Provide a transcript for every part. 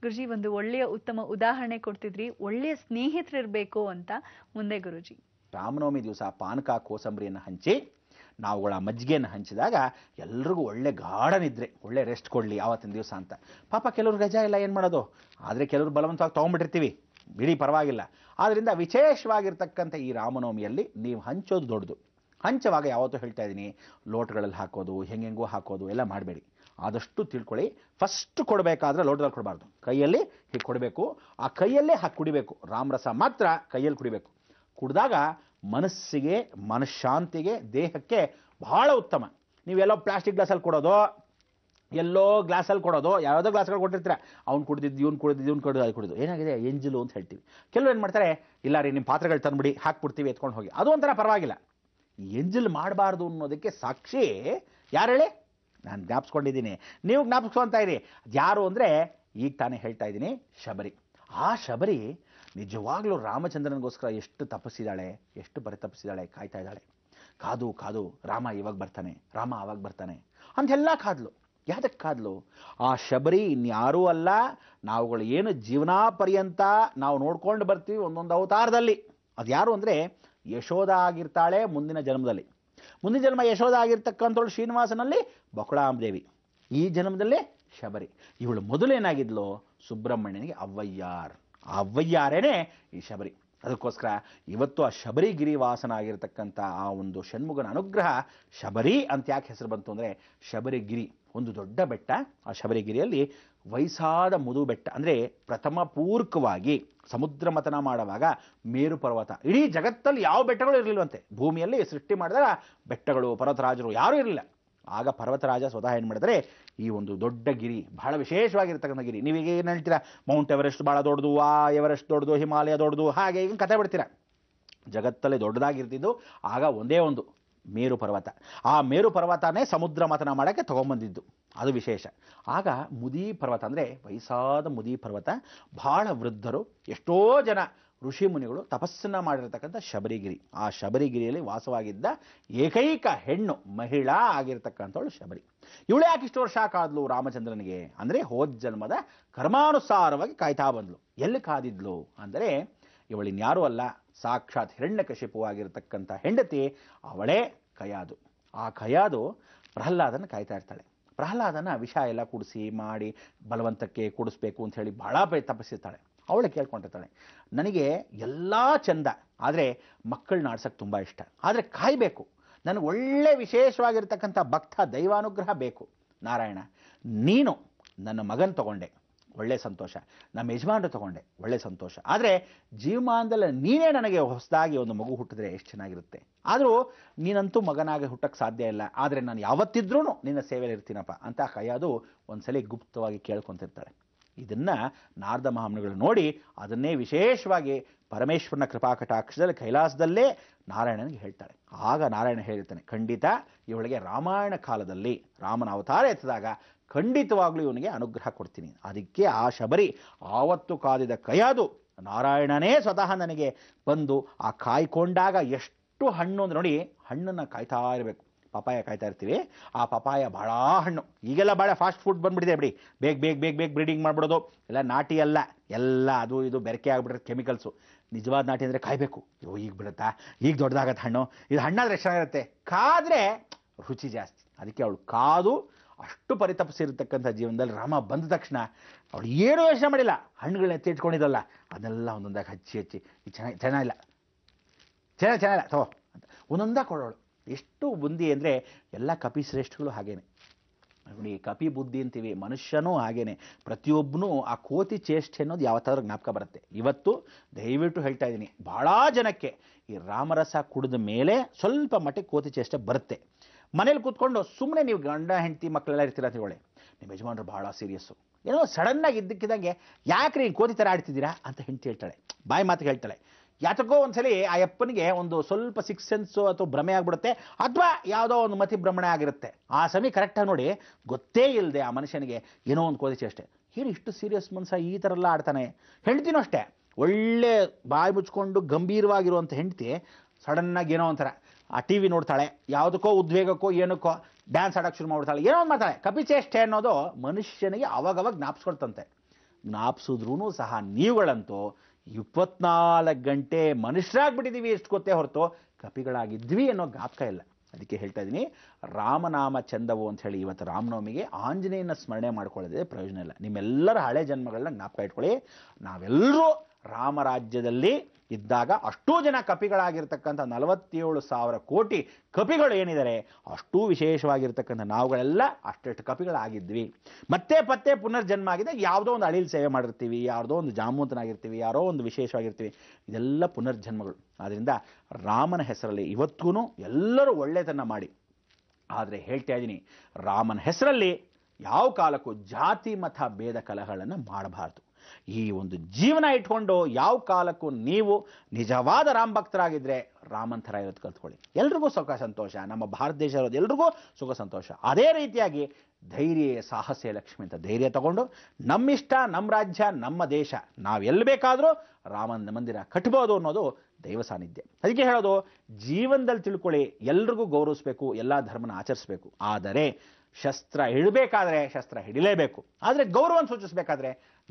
ಗುರುಜಿ ಒಂದು ಒಳ್ಳೆಯ ಉತ್ತಮ ಉದಾಹರಣೆ ಕೊಡ್ತಿದ್ರಿ, ಒಳ್ಳೆಯ ಸ್ನೇಹಿತರಿರ್ಬೇಕು ಅಂತ. ಮುಂದೆ ಗುರುಜಿ, ರಾಮನವಮಿ ದಿವಸ ಪಾನಕ ಕೋಸಂಬರಿಯನ್ನು ಹಂಚಿ ನಾವುಗಳ ಮಜ್ಜಿಗೆಯನ್ನು ಹಂಚಿದಾಗ ಎಲ್ರಿಗೂ ಒಳ್ಳೆ ಗಾಢ ನಿದ್ರೆ, ಒಳ್ಳೆ ರೆಸ್ಟ್ ಕೊಡಲಿ ಆವತ್ತಿನ ದಿವಸ ಅಂತ. ಪಾಪ ಕೆಲವ್ರು ರಜಾ ಇಲ್ಲ, ಏನು ಮಾಡೋದು, ಆದರೆ ಕೆಲವರು ಬಲವಂತವಾಗಿ ತೊಗೊಂಡ್ಬಿಟ್ಟಿರ್ತೀವಿ, ಬಿಡಿ ಪರವಾಗಿಲ್ಲ. ಆದ್ದರಿಂದ ವಿಶೇಷವಾಗಿರ್ತಕ್ಕಂಥ ಈ ರಾಮನವಮಿಯಲ್ಲಿ ನೀವು ಹಂಚೋದು ದೊಡ್ಡದು. ಹಂಚುವಾಗ ಯಾವತ್ತೂ ಹೇಳ್ತಾ ಇದ್ದೀನಿ, ಲೋಟಗಳಲ್ಲಿ ಹಾಕೋದು, ಹೆಂಗೆಂಗೂ ಹಾಕೋದು ಎಲ್ಲ ಮಾಡಬೇಡಿ. ಆದಷ್ಟು ತಿಳ್ಕೊಳ್ಳಿ, ಫಸ್ಟ್ ಕೊಡಬೇಕಾದ್ರೆ ಲೋಟದಲ್ಲಿ ಕೊಡಬಾರ್ದು, ಕೈಯಲ್ಲಿ ಹೀಗೆ ಕೊಡಬೇಕು. ಆ ಕೈಯಲ್ಲೇ ಹಾಕಿ ಕುಡಿಬೇಕು. ರಾಮರಸ ಮಾತ್ರ ಕೈಯಲ್ಲಿ ಕುಡಿಬೇಕು. ಕುಡಿದಾಗ ಮನಸ್ಸಿಗೆ, ಮನಃಶಾಂತಿಗೆ, ದೇಹಕ್ಕೆ ಬಹಳ ಉತ್ತಮ. ನೀವೆಲ್ಲೋ ಪ್ಲಾಸ್ಟಿಕ್ ಗ್ಲಾಸಲ್ಲಿ ಕೊಡೋದು, ಎಲ್ಲೋ ಗ್ಲಾಸಲ್ಲಿ ಕೊಡೋದು, ಯಾವುದೋ ಗ್ಲಾಸ್ಗಳು ಕೊಟ್ಟಿರ್ತೀರ, ಅವ್ನು ಕುಡಿದಿದ್ದು, ಇವ್ನು ಕುಡಿದಿದ್ದು, ಇವ್ನು ಕುಡಿದು, ಅದು ಕುಡಿದು ಏನಾಗಿದೆ ಎಂಜಲು ಅಂತ ಹೇಳ್ತೀವಿ. ಕೆಲವರು ಏನು ಮಾಡ್ತಾರೆ, ಇಲ್ಲ ರೀ ನಿಮ್ಮ ಪಾತ್ರೆಗಳು ತಂದುಬಿಡಿ ಹಾಕ್ಬಿಡ್ತೀವಿ ಎತ್ಕೊಂಡು ಹೋಗಿ, ಅದು ಒಂಥರ ಪರವಾಗಿಲ್ಲ. ಎಂಜಲ್ ಮಾಡಬಾರ್ದು ಅನ್ನೋದಕ್ಕೆ ಸಾಕ್ಷಿ ಯಾರು ಹೇಳಿ? ನಾನು ಜ್ಞಾಪಿಸ್ಕೊಂಡಿದ್ದೀನಿ, ನೀವು ಜ್ಞಾಪಿಸ್ಕೊಂತ ಇರಿ. ಯಾರು ಅಂದರೆ ಈಗ ತಾನೇ ಹೇಳ್ತಾ ಇದ್ದೀನಿ, ಶಬರಿ. ಆ ಶಬರಿ ನಿಜವಾಗ್ಲೂ ರಾಮಚಂದ್ರನಿಗೋಸ್ಕರ ಎಷ್ಟು ತಪಸ್ಸಿದ್ದಾಳೆ, ಎಷ್ಟು ಪರಿತಪಿಸಿದ್ದಾಳೆ, ಕಾಯ್ತಾ ಇದ್ದಾಳೆ. ಕಾದು ಕಾದು ರಾಮ ಇವಾಗ ಬರ್ತಾನೆ, ರಾಮ ಆವಾಗ ಬರ್ತಾನೆ ಅಂತೆಲ್ಲ ಕಾದ್ಲು. ಯಾತಕ್ಕೆ ಕಾದ್ಲು? ಆ ಶಬರಿ ಇನ್ಯಾರೂ ಅಲ್ಲ, ನಾವುಗಳು ಏನು ಜೀವನಾ ಪರ್ಯಂತ ನಾವು ನೋಡ್ಕೊಂಡು ಬರ್ತೀವಿ ಒಂದೊಂದು ಅವತಾರದಲ್ಲಿ. ಅದು ಯಾರು ಅಂದರೆ ಯಶೋಧ ಆಗಿರ್ತಾಳೆ ಮುಂದಿನ ಜನ್ಮದಲ್ಲಿ. ಮುಂದಿನ ಜನ್ಮ ಯಶೋಧ ಆಗಿರ್ತಕ್ಕಂಥವಳು ಶ್ರೀನಿವಾಸನಲ್ಲಿ ಬಕುಳಾಂಬದೇವಿ, ಈ ಜನ್ಮದಲ್ಲಿ ಶಬರಿ. ಇವಳು ಮೊದಲೇನಾಗಿದ್ಲು? ಸುಬ್ರಹ್ಮಣ್ಯನಿಗೆ ಅವ್ವಯ್ಯಾರ್. ಆ ಅವ್ವಯ್ಯಾರೇನೇ ಈ ಶಬರಿ. ಅದಕ್ಕೋಸ್ಕರ ಇವತ್ತು ಆ ಶಬರಿಗಿರಿ ವಾಸನ ಆಗಿರತಕ್ಕಂಥ ಆ ಒಂದು ಷಣ್ಮುಗನ ಅನುಗ್ರಹ ಶಬರಿ ಅಂತ ಯಾಕೆ ಹೆಸರು ಬಂತು ಅಂದರೆ, ಶಬರಿಗಿರಿ ಒಂದು ದೊಡ್ಡ ಬೆಟ್ಟ. ಆ ಶಬರಿಗಿರಿಯಲ್ಲಿ ವಯಸ್ಸಾದ ಮುದು ಬೆಟ್ಟ ಅಂದರೆ ಪ್ರಥಮ ಪೂರ್ವಕವಾಗಿ ಸಮುದ್ರ ಮಥನ ಮಾಡುವಾಗ ಮೇರು ಪರ್ವತ, ಇಡೀ ಜಗತ್ತಲ್ಲಿ ಯಾವ ಬೆಟ್ಟಗಳು ಇರಲಿಲ್ವಂತೆ. ಭೂಮಿಯಲ್ಲಿ ಸೃಷ್ಟಿ ಮಾಡಿದಾಗ ಬೆಟ್ಟಗಳು, ಪರ್ವತರಾಜರು ಯಾರೂ ಇರಲಿಲ್ಲ. ಆಗ ಪರ್ವತರಾಜ ಸ್ವತಃ ಏನು ಮಾಡಿದರೆ, ಈ ಒಂದು ದೊಡ್ಡ ಗಿರಿ, ಬಹಳ ವಿಶೇಷವಾಗಿರ್ತಕ್ಕಂಥ ಗಿರಿ. ನೀವೀಗ ಏನು ಹೇಳ್ತೀರಾ, ಮೌಂಟ್ ಎವರೆಸ್ಟ್ ಭಾಳ ದೊಡ್ಡದು, ಎವರೆಸ್ಟ್ ದೊಡ್ಡದು, ಹಿಮಾಲಯ ದೊಡ್ಡದು, ಹಾಗೆ ಈಗ ಕತೆ ಬಿಡ್ತೀರಾ. ಜಗತ್ತಲ್ಲಿ ದೊಡ್ಡದಾಗಿರ್ತಿದ್ದು ಆಗ ಒಂದೇ ಒಂದು ಮೇರು ಪರ್ವತ. ಆ ಮೇರು ಪರ್ವತನೇ ಸಮುದ್ರ ಮಥನ ಮಾಡೋಕ್ಕೆ ತೊಗೊಂಬಂದಿದ್ದು, ಅದು ವಿಶೇಷ. ಆಗ ಮುದಿ ಪರ್ವತ ಅಂದರೆ ವಯಸ್ಸಾದ ಮುದಿ ಪರ್ವತ, ಬಹಳ ವೃದ್ಧರು, ಎಷ್ಟೋ ಜನ ಋಷಿ ಮುನಿಗಳು ತಪಸ್ಸನ್ನು ಮಾಡಿರ್ತಕ್ಕಂಥ ಶಬರಿಗಿರಿ. ಆ ಶಬರಿಗಿರಿಯಲ್ಲಿ ವಾಸವಾಗಿದ್ದ ಏಕೈಕ ಹೆಣ್ಣು ಮಹಿಳಾ ಆಗಿರ್ತಕ್ಕಂಥವಳು ಶಬರಿ. ಇವಳು ಯಾಕೆ ಇಷ್ಟು ವರ್ಷ ಕಾದ್ಲು ರಾಮಚಂದ್ರನಿಗೆ ಅಂದರೆ, ಹೋದ ಜನ್ಮದ ಕರ್ಮಾನುಸಾರವಾಗಿ ಕಾಯ್ತಾ ಬಂದ್ಲು. ಎಲ್ಲಿ ಕಾದಿದ್ಲು ಅಂದರೆ, ಇವಳಿನ್ಯಾರೂ ಅಲ್ಲ, ಸಾಕ್ಷಾತ್ ಹಿರಣ್ಯಕಶಿಪು ಆಗಿರ್ತಕ್ಕಂಥ ಹೆಂಡತಿ ಅವಳೇ ಕಯಾದು. ಆ ಕಯಾದು ಪ್ರಹ್ಲಾದನ ಕಾಯ್ತಾ ಇರ್ತಾಳೆ. ಪ್ರಹ್ಲಾದನ ವಿಷ ಎಲ್ಲ ಕುಡಿಸಿ ಮಾಡಿ ಬಲವಂತಕ್ಕೆ ಕುಡಿಸ್ಬೇಕು ಅಂತ ಹೇಳಿ ಬಹಳ ತಪಸ್ಸಿರ್ತಾಳೆ. ಅವಳು ಕೇಳ್ಕೊಂಡಿರ್ತಾಳೆ, ನನಗೆ ಎಲ್ಲ ಚಂದ, ಆದರೆ ಮಕ್ಕಳನ್ನ ಆಡ್ಸೋಕ್ಕೆ ತುಂಬ ಇಷ್ಟ, ಆದರೆ ಕಾಯಬೇಕು, ನನಗೆ ಒಳ್ಳೆ ವಿಶೇಷವಾಗಿರ್ತಕ್ಕಂಥ ಭಕ್ತ ದೈವಾನುಗ್ರಹ ಬೇಕು. ನಾರಾಯಣ, ನೀನು ನನ್ನ ಮಗನ ತಗೊಂಡೆ, ಒಳ್ಳೆ ಸಂತೋಷ, ನಮ್ಮ ಯಜಮಾನರು ತಗೊಂಡೆ, ಒಳ್ಳೆ ಸಂತೋಷ, ಆದರೆ ಜೀವಮಾನದಲ್ಲಿ ನೀನೇ ನನಗೆ ಹೊಸದಾಗಿ ಒಂದು ಮಗು ಹುಟ್ಟಿದ್ರೆ ಎಷ್ಟು ಚೆನ್ನಾಗಿರುತ್ತೆ. ಆದರೂ ನೀನಂತೂ ಮಗನಾಗಿ ಹುಟ್ಟಕ್ಕೆ ಸಾಧ್ಯ ಇಲ್ಲ, ಆದರೆ ನಾನು ಯಾವತ್ತಿದ್ರೂ ನಿನ್ನ ಸೇವೆಯಲ್ಲಿ ಇರ್ತೀನಪ್ಪ ಅಂತ ಕೈಯಾದು ಒಂದ್ಸಲಿ ಗುಪ್ತವಾಗಿ ಕೇಳ್ಕೊತಿರ್ತಾಳೆ. ಇದನ್ನು ನಾರದ ಮಹಾಮುನಿಗಳು ನೋಡಿ ಅದನ್ನೇ ವಿಶೇಷವಾಗಿ ಪರಮೇಶ್ವರನ ಕೃಪಾಕಟಾಕ್ಷದಲ್ಲಿ ಕೈಲಾಸದಲ್ಲೇ ನಾರಾಯಣನಿಗೆ ಹೇಳ್ತಾಳೆ. ಆಗ ನಾರಾಯಣ ಹೇಳಿರ್ತಾನೆ, ಖಂಡಿತ ಇವಳಿಗೆ ರಾಮಾಯಣ ಕಾಲದಲ್ಲಿ ರಾಮನ ಅವತಾರ ಎತ್ತಿದಾಗ ಖಂಡಿತವಾಗ್ಲೂ ಇವನಿಗೆ ಅನುಗ್ರಹ ಕೊಡ್ತೀನಿ. ಅದಕ್ಕೆ ಆ ಶಬರಿ ಆವತ್ತು ಕಾದಿದ ಕೈಯಾದು ನಾರಾಯಣನೇ ಸ್ವತಃ ನನಗೆ ಬಂದು ಆ ಕಾಯ್ಕೊಂಡಾಗ ಎಷ್ಟು ಹಣ್ಣು ಅಂದರೆ ನೋಡಿ, ಹಣ್ಣನ್ನು ಕಾಯ್ತಾ ಇರಬೇಕು. ಪಪಾಯ ಕಾಯ್ತಾ ಇರ್ತೀವಿ, ಆ ಪಪಾಯ ಭಾಳ ಹಣ್ಣು. ಈಗೆಲ್ಲ ಭಾಳ ಫಾಸ್ಟ್ ಫುಡ್ ಬಂದುಬಿಟ್ಟಿದೆ ಬಿಡಿ, ಬೇಗ ಬೇಗ ಬೇಗ ಬೇಗ ಬ್ರೀಡಿಂಗ್ ಮಾಡಿಬಿಡೋದು, ಎಲ್ಲ ನಾಟಿ ಅಲ್ಲ, ಎಲ್ಲ ಅದು ಇದು ಬೆರಕೆ ಆಗಿಬಿಟ್ರೆ ಕೆಮಿಕಲ್ಸು. ನಿಜವಾದ ನಾಟಿ ಅಂದರೆ ಕಾಯಬೇಕು. ಅಯ್ಯೋ ಈಗ ಬಿಡುತ್ತಾ, ಈಗ ದೊಡ್ಡದಾಗತ್ತೆ ಹಣ್ಣು, ಇದು ಹಣ್ಣಾದರೆ ಎಷ್ಟು ಚೆನ್ನಾಗಿರುತ್ತೆ, ಕಾದರೆ ರುಚಿ ಜಾಸ್ತಿ. ಅದಕ್ಕೆ ಅವಳು ಕಾದು ಅಷ್ಟು ಪರಿತಪಿಸಿರ್ತಕ್ಕಂಥ ಜೀವನದಲ್ಲಿ ರಾಮ ಬಂದ ತಕ್ಷಣ ಅವಳು ಏನೂ ಯೋಚನೆ ಮಾಡಿಲ್ಲ, ಹಣ್ಣುಗಳನ್ನ ಎತ್ತಿ ಇಟ್ಕೊಂಡಿದ್ದಲ್ಲ ಅದನ್ನೆಲ್ಲ ಒಂದೊಂದಾಗಿ ಹಚ್ಚಿ ಹಚ್ಚಿ ಚೆನ್ನಾಗಿಲ್ಲ ತಗೋ ಅಂತ ಒಂದೊಂದಾಗಿ ಕೊಡೋಳು. ಎಷ್ಟು ಬುದ್ಧಿ ಅಂದರೆ ಎಲ್ಲ ಕಪಿಶ್ರೇಷ್ಠಗಳು ಹಾಗೇನೆ ನೋಡಿ, ಕಪಿ ಬುದ್ಧಿ ಅಂತೀವಿ, ಮನುಷ್ಯನೂ ಹಾಗೇನೆ. ಪ್ರತಿಯೊಬ್ಬನೂ ಆ ಕೋತಿ ಚೇಷ್ಟೆ ಅನ್ನೋದು ಯಾವತ್ತಾದ್ರೂ ಜ್ಞಾಪಕ ಬರುತ್ತೆ. ಇವತ್ತು ದಯವಿಟ್ಟು ಹೇಳ್ತಾ ಇದ್ದೀನಿ, ಭಾಳ ಜನಕ್ಕೆ ಈ ರಾಮರಸ ಕುಡಿದ ಮೇಲೆ ಸ್ವಲ್ಪ ಮಟ್ಟಿಗೆ ಕೋತಿ ಚೇಷ್ಟೆ ಬರುತ್ತೆ. ಮನೇಲಿ ಕೂತ್ಕೊಂಡು ಸುಮ್ಮನೆ ನೀವು ಗಂಡ ಹೆಂಡತಿ ಮಕ್ಕಳೆಲ್ಲ ಇರ್ತೀರ ಅಂತ ಹೇಳಿ, ನಿಮ್ಮ ಯಜಮಾನರು ಭಾಳ ಸೀರಿಯಸ್ಸು, ಏನೋ ಸಡನ್ನಾಗಿ ಇದ್ದಕ್ಕಿದ್ದಂಗೆ ಯಾಕೆ ರೀ ಕೋತಿ ಥರ ಆಡ್ತಿದ್ದೀರಾ ಅಂತ ಹೆಂಡತಿ ಹೇಳ್ತಾಳೆ, ಬಾಯಿ ಮಾತಿಗೆ ಹೇಳ್ತಾಳೆ. ಯಾತಕ್ಕೋ ಒಂದ್ಸಲಿ ಆ ಅಪ್ಪನಿಗೆ ಒಂದು ಸ್ವಲ್ಪ ಸಿಕ್ಸ್ ಸೆನ್ಸು ಅಥವಾ ಭ್ರಮೆ ಆಗಿಬಿಡುತ್ತೆ, ಅಥವಾ ಯಾವುದೋ ಒಂದು ಮತಿ ಭ್ರಮಣೆ ಆಗಿರುತ್ತೆ. ಆ ಸಮಯ ಕರೆಕ್ಟಾಗಿ ನೋಡಿ, ಗೊತ್ತೇ ಇಲ್ಲದೆ ಆ ಮನುಷ್ಯನಿಗೆ ಏನೋ ಒಂದು ಕೋತಿ ಚೇಷ್ಟೆ, ಏನು ಇಷ್ಟು ಸೀರಿಯಸ್ ಮನುಷ್ಯ ಈ ಥರ ಎಲ್ಲ ಆಡ್ತಾನೆ. ಹೆಂಡ್ತಿನೂ ಅಷ್ಟೇ, ಒಳ್ಳೆ ಬಾಯಿ ಮುಚ್ಕೊಂಡು ಗಂಭೀರವಾಗಿರುವಂಥ ಹೆಂಡತಿ ಸಡನ್ನಾಗಿ ಏನೋ ಒಂಥರ ಆ ಟಿ ವಿ ನೋಡ್ತಾಳೆ, ಯಾವುದಕ್ಕೋ ಉದ್ವೇಗಕ್ಕೋ ಏನಕ್ಕೋ ಡ್ಯಾನ್ಸ್ ಆಡೋಕ್ಕೆ ಶುರು ಮಾಡ್ಬಿಡ್ತಾಳೆ, ಏನೋ ಒಂದು ಮಾಡ್ತಾಳೆ. ಕಪಿಚೇಷ್ಟೆ ಅನ್ನೋದು ಮನುಷ್ಯನಿಗೆ ಅವಾಗವಾಗ ಜ್ಞಾಪಿಸ್ಕೊಳ್ತಂತೆ. ಜ್ಞಾಪಿಸಿದ್ರೂ ಸಹ ನೀವುಗಳಂತೂ 24 ಗಂಟೆ ಮನುಷ್ಯರಾಗ್ಬಿಟ್ಟಿದ್ದೀವಿ ಎಷ್ಟು ಗೊತ್ತೇ ಹೊರತು ಕಪಿಗಳಾಗಿದ್ವಿ ಅನ್ನೋ ಜ್ಞಾಪಕ ಇಲ್ಲ. ಅದಕ್ಕೆ ಹೇಳ್ತಾ ಇದ್ದೀನಿ, ರಾಮನಾಮ ಚಂದವು ಅಂತ ಹೇಳಿ ಇವತ್ತು ರಾಮನವಮಿಗೆ ಆಂಜನೇಯನ ಸ್ಮರಣೆ ಮಾಡ್ಕೊಳ್ಳೋದೇ ಪ್ರಯೋಜನ ಇಲ್ಲ. ನಿಮ್ಮೆಲ್ಲರ ಹಳೆ ಜನ್ಮಗಳನ್ನ ಜ್ಞಾಪಕ ಇಟ್ಕೊಳ್ಳಿ. ನಾವೆಲ್ಲರೂ ರಾಮರಾಜ್ಯದಲ್ಲಿ ಇದ್ದಾಗ ಅಷ್ಟೂ ಜನ ಕಪಿಗಳಾಗಿರ್ತಕ್ಕಂಥ 47,000 ಕೋಟಿ ಕಪಿಗಳು ಏನಿದ್ದಾರೆ ಅಷ್ಟೂ ವಿಶೇಷವಾಗಿರ್ತಕ್ಕಂಥ ನಾವುಗಳೆಲ್ಲ ಅಷ್ಟೆಷ್ಟು ಕಪಿಗಳಾಗಿದ್ವಿ. ಮತ್ತೆ ಪುನರ್ಜನ್ಮ ಆಗಿದೆ, ಯಾವುದೋ ಒಂದು ಅಳಿಲ್ ಸೇವೆ ಮಾಡಿರ್ತೀವಿ, ಯಾವುದೋ ಒಂದು ಜಾಮೂತನಾಗಿರ್ತೀವಿ, ಯಾರೋ ಒಂದು ವಿಶೇಷವಾಗಿರ್ತೀವಿ. ಇದೆಲ್ಲ ಪುನರ್ಜನ್ಮಗಳು. ಆದ್ದರಿಂದ ರಾಮನ ಹೆಸರಲ್ಲಿ ಇವತ್ತಿಗೂ ಎಲ್ಲರೂ ಒಳ್ಳೆತನ ಮಾಡಿ. ಆದರೆ ಹೇಳ್ತಾ ಇದ್ದೀನಿ, ರಾಮನ ಹೆಸರಲ್ಲಿ ಯಾವ ಕಾಲಕ್ಕೂ ಜಾತಿ ಮತ ಭೇದ ಕಲಹಗಳನ್ನು ಮಾಡಬಾರ್ದು. ಈ ಒಂದು ಜೀವನ ಇಟ್ಕೊಂಡು ಯಾವ ಕಾಲಕ್ಕೂ ನೀವು ನಿಜವಾದ ರಾಮ ಭಕ್ತರಾಗಿದ್ದರೆ ರಾಮನ್ ಥರ ಇರೋದು ಕಲ್ತ್ಕೊಳ್ಳಿ. ಎಲ್ರಿಗೂ ಸುಖ ಸಂತೋಷ, ನಮ್ಮ ಭಾರತ ದೇಶ ಇರೋದು ಎಲ್ರಿಗೂ ಸುಖ ಸಂತೋಷ. ಅದೇ ರೀತಿಯಾಗಿ ಧೈರ್ಯ ಸಾಹಸೇ ಲಕ್ಷ್ಮಿ ಅಂತ ಧೈರ್ಯ ತಗೊಂಡು ನಮ್ಮಿಷ್ಟ, ನಮ್ಮ ರಾಜ್ಯ, ನಮ್ಮ ದೇಶ, ನಾವು ಎಲ್ಲಿ ಬೇಕಾದರೂ ರಾಮನ ಮಂದಿರ ಕಟ್ಬೋದು ಅನ್ನೋದು ದೈವ ಸಾನ್ನಿಧ್ಯ. ಅದಕ್ಕೆ ಹೇಳೋದು, ಜೀವನದಲ್ಲಿ ತಿಳ್ಕೊಳ್ಳಿ, ಎಲ್ರಿಗೂ ಗೌರವಿಸಬೇಕು, ಎಲ್ಲ ಧರ್ಮನ ಆಚರಿಸಬೇಕು. ಆದರೆ ಶಸ್ತ್ರ ಹಿಡಬೇಕಾದ್ರೆ ಶಸ್ತ್ರ ಹಿಡಿಲೇಬೇಕು. ಆದರೆ ಗೌರವವನ್ನು ಸೂಚಿಸಬೇಕಾದ್ರೆ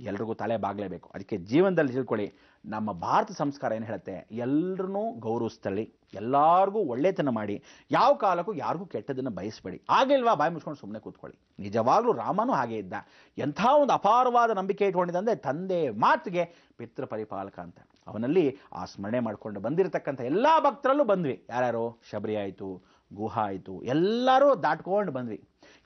ಎಲ್ರಿಗೂ ತಲೆ ಬಾಗಲೇಬೇಕು. ಅದಕ್ಕೆ ಜೀವನದಲ್ಲಿ ತಿಳ್ಕೊಳ್ಳಿ, ನಮ್ಮ ಭಾರತ ಸಂಸ್ಕಾರ ಏನು ಹೇಳುತ್ತೆ, ಎಲ್ಲರನ್ನೂ ಗೌರವಿಸ್ತಳಿ, ಎಲ್ಲರಿಗೂ ಒಳ್ಳೆತನ ಮಾಡಿ, ಯಾವ ಕಾಲಕ್ಕೂ ಯಾರಿಗೂ ಕೆಟ್ಟದನ್ನು ಬಯಸಬೇಡಿ. ಆಗಿಲ್ವಾ ಬಾಯಿ ಮುಚ್ಕೊಂಡು ಸುಮ್ಮನೆ ಕೂತ್ಕೊಳ್ಳಿ. ನಿಜವಾಗ್ಲೂ ರಾಮನೂ ಹಾಗೆ ಇದ್ದ. ಎಂಥ ಒಂದು ಅಪಾರವಾದ ನಂಬಿಕೆ ಇಟ್ಕೊಂಡಿದ್ದಂದರೆ ತಂದೆ ಮಾತಿಗೆ ಪಿತೃ ಪರಿಪಾಲಕ ಅಂತ. ಅವನಲ್ಲಿ ಆ ಸ್ಮರಣೆ ಮಾಡಿಕೊಂಡು ಬಂದಿರತಕ್ಕಂಥ ಎಲ್ಲ ಭಕ್ತರಲ್ಲೂ ಬಂದ್ವಿ. ಯಾರ್ಯಾರು ಶಬರಿ ಆಯಿತು, ಗುಹ ಆಯಿತು, ಎಲ್ಲರೂ ದಾಟ್ಕೊಂಡು ಬಂದ್ವಿ.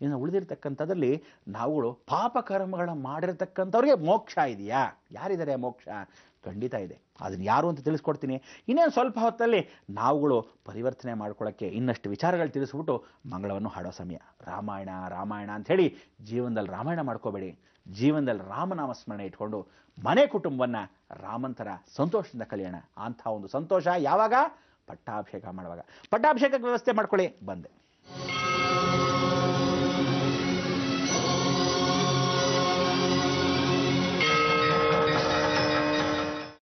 ಇನ್ನು ಉಳಿದಿರ್ತಕ್ಕಂಥದ್ದಲ್ಲಿ ನಾವುಗಳು ಪಾಪಕರ್ಮಗಳ ಮಾಡಿರ್ತಕ್ಕಂಥವ್ರಿಗೆ ಮೋಕ್ಷ ಇದೆಯಾ? ಯಾರಿದ್ದಾರೆ ಮೋಕ್ಷ? ಖಂಡಿತ ಇದೆ. ಅದನ್ನು ಯಾರು ಅಂತ ತಿಳಿಸ್ಕೊಡ್ತೀನಿ. ಇನ್ನೇನು ಸ್ವಲ್ಪ ಹೊತ್ತಲ್ಲಿ ನಾವುಗಳು ಪರಿವರ್ತನೆ ಮಾಡ್ಕೊಳ್ಳೋಕ್ಕೆ ಇನ್ನಷ್ಟು ವಿಚಾರಗಳು ತಿಳಿಸ್ಬಿಟ್ಟು ಮಂಗಳವನ್ನು ಹಾಡೋ ಸಮಯ. ರಾಮಾಯಣ ರಾಮಾಯಣ ಅಂಥೇಳಿ ಜೀವನದಲ್ಲಿ ರಾಮಾಯಣ ಮಾಡ್ಕೋಬೇಡಿ. ಜೀವನದಲ್ಲಿ ರಾಮನಾಮ ಸ್ಮರಣೆ ಇಟ್ಕೊಂಡು ಮನೆ ಕುಟುಂಬವನ್ನು ರಾಮಂತರ ಸಂತೋಷದಿಂದ ಕಲಿಯೋಣ. ಅಂಥ ಒಂದು ಸಂತೋಷ ಯಾವಾಗ? ಪಟ್ಟಾಭಿಷೇಕ ಮಾಡುವಾಗ. ಪಟ್ಟಾಭಿಷೇಕಕ್ಕೆ ವ್ಯವಸ್ಥೆ ಮಾಡ್ಕೊಳ್ಳಿ. ಬಂದೆ.